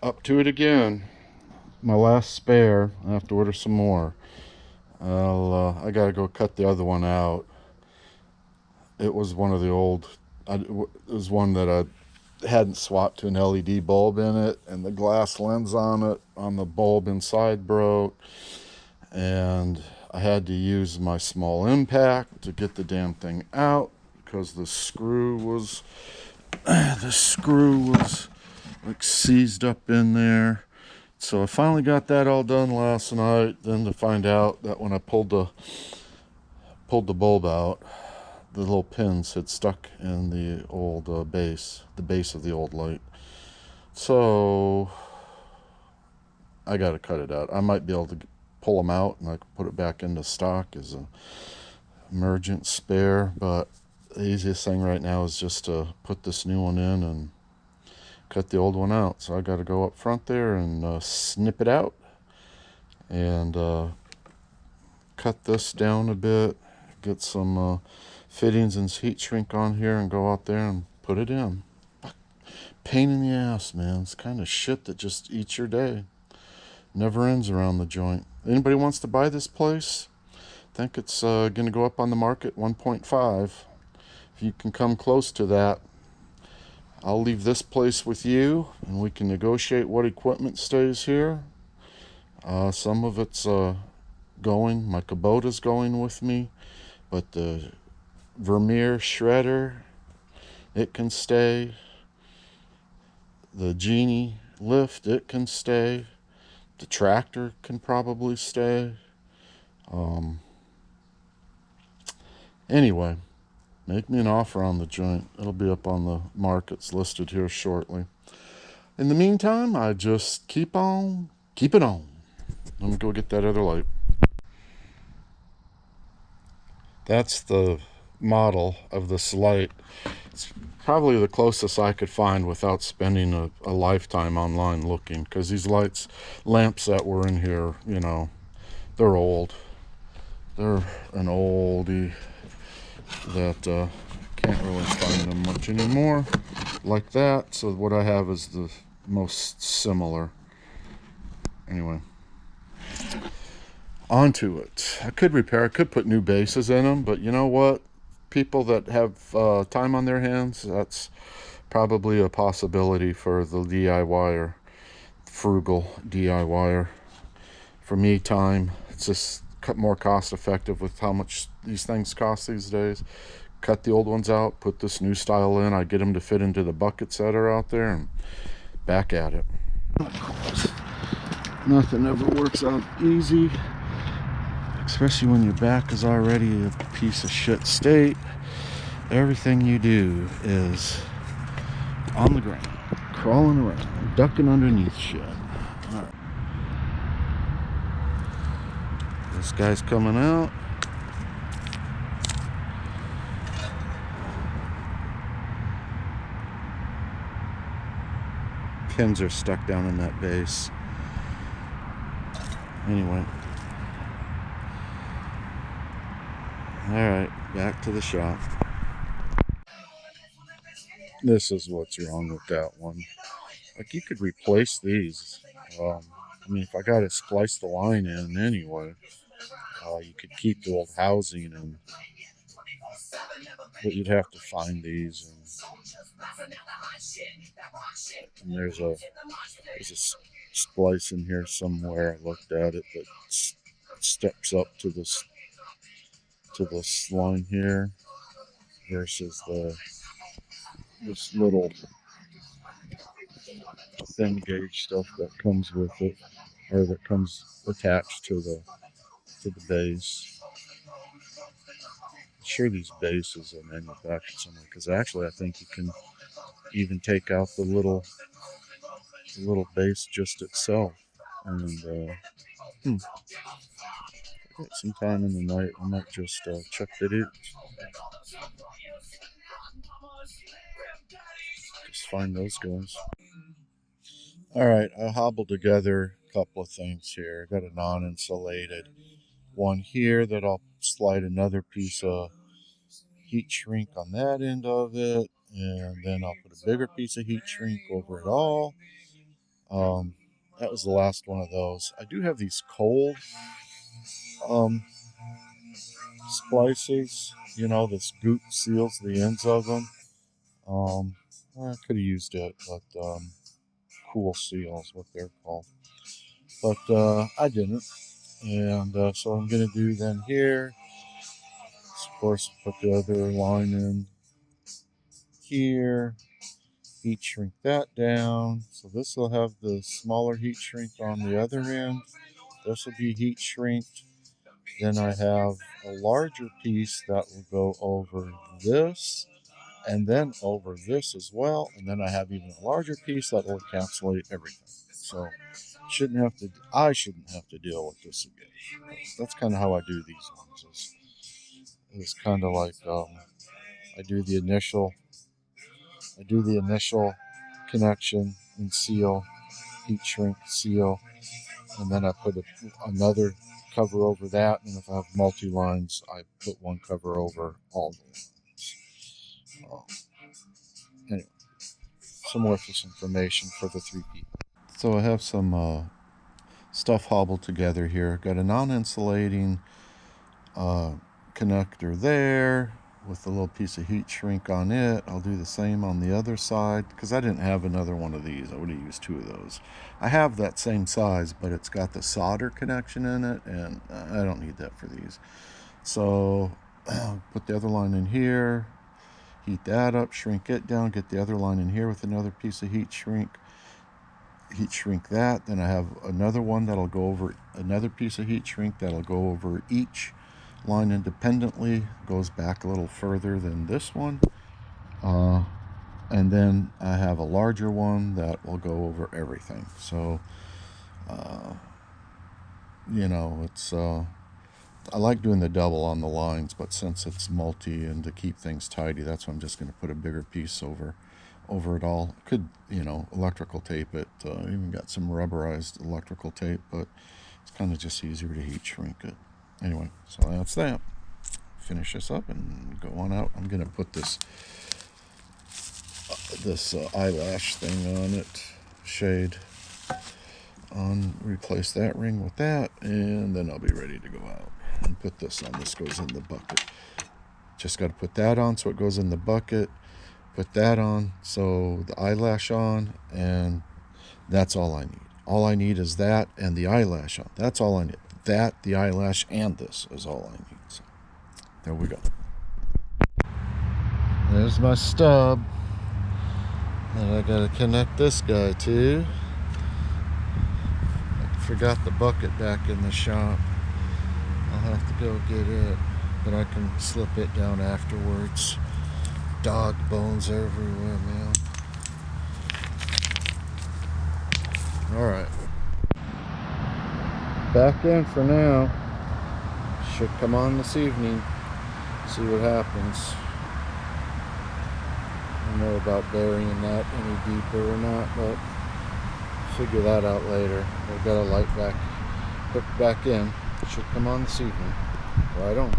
Up to it again. My last spare. I have to order some more. I gotta go cut the other one out. It was one of the old. It was one that I hadn't swapped to an LED bulb in it, and the glass lens on it, on the bulb inside, broke, and I had to use my small impact to get the damn thing out because the screw was like seized up in there. So I finally got that all done last night. Then to find out that when I pulled the bulb out, the little pins had stuck in the old base of the old light. So I got to cut it out. I might be able to pull them out and I can put it back into stock as an emergent spare. But the easiest thing right now is just to put this new one in and cut the old one out. So I got to go up front there and snip it out and cut this down a bit, get some fittings and heat shrink on here and go out there and put it in. Pain in the ass, man. It's kind of shit that just eats your day. Never ends around the joint. Anybody wants to buy this place? I think it's going to go up on the market 1.5. If you can come close to that, I'll leave this place with you and we can negotiate what equipment stays here. Some of it's going. My Kubota's going with me, but the Vermeer shredder, it can stay. The Genie lift, it can stay. The tractor can probably stay. Anyway, make me an offer on the joint. It'll be up on the markets listed here shortly. In the meantime, I just keep it on. Let me go get that other light. That's the model of this light. It's probably the closest I could find without spending a lifetime online looking, because these lamps that were in here, you know, they're old. They're an oldie that can't really find them much anymore like that. So what I have is the most similar. Anyway, onto it. I could put new bases in them, but you know what? People that have time on their hands, that's probably a possibility for the DIYer, frugal DIYer. For me, time, it's just more cost effective with how much these things cost these days. Cut the old ones out, put this new style in. I get them to fit into the buckets that are out there, and back at it. Of course, nothing ever works out easy, especially when your back is already a piece of shit state. Everything you do is on the ground, crawling around, ducking underneath shit. All right. This guy's coming out. Pins are stuck down in that base. Anyway. Alright, back to the shop. This is what's wrong with that one. Like, you could replace these. I mean, if I got to splice the line in anyway, you could keep the old housing, but you'd have to find these. And there's a splice in here somewhere. I looked at it that steps up to this line here versus this little thin gauge stuff that comes with it, or that comes attached to the base. I'm sure these bases are manufactured somewhere, because actually I think you can even take out the little base just itself. And sometime in the night I might just check that out. Just find those guys. Alright, I hobbled together a couple of things here. I got a non-insulated one here that I'll slide another piece of heat shrink on that end of it, and then I'll put a bigger piece of heat shrink over it all, That was the last one of those. I do have these cold um, splices, this goop seals the ends of them. I could have used it, but cool seal is what they're called. But I didn't. And so I'm going to do then here. Of course, put the other line in here. Heat shrink that down. So this will have the smaller heat shrink on the other end. This will be heat shrinked. Then I have a larger piece that will go over this and then over this as well. And then I have even a larger piece that will encapsulate everything. So I shouldn't have to deal with this again. That's kind of how I do these ones. It's kind of like I do the initial connection and seal, heat shrink, seal, and then I put another cover over that. And if I have multi lines, I put one cover over all the lines. Anyway, some worthless information for the 3 people. So I have some stuff hobbled together here. Got a non-insulating connector there with a little piece of heat shrink on it. I'll do the same on the other side because I didn't have another one of these. I would have used 2 of those. I have that same size, but it's got the solder connection in it, and I don't need that for these. So put the other line in here, heat that up, shrink it down, get the other line in here with another piece of heat shrink that. Then I have another one that'll go over another piece of heat shrink that'll go over each line independently, goes back a little further than this one, and then I have a larger one that will go over everything. So it's I like doing the double on the lines, but since it's multi and to keep things tidy, that's why I'm just going to put a bigger piece over it all. Could electrical tape it, even got some rubberized electrical tape, but it's kind of just easier to heat shrink it. Anyway, so that's that. Finish this up and go on out. I'm gonna put this eyelash thing on it, shade on, replace that ring with that, and then I'll be ready to go out and put this on. This goes in the bucket. Just got to put that on so it goes in the bucket. Put that on, so the eyelash on, and that's all I need. All I need is that and the eyelash on. That's all I need. That, the eyelash, and this is all I need. So there we go. There's my stub that I gotta connect this guy to. I forgot the bucket back in the shop. I'll have to go get it, but I can slip it down afterwards. Dog bones everywhere, man. Alright. Back in for now. Should come on this evening. See what happens. I don't know about burying that any deeper or not, but figure that out later. I've got a light back, hooked back in. Should come on this evening. Right on.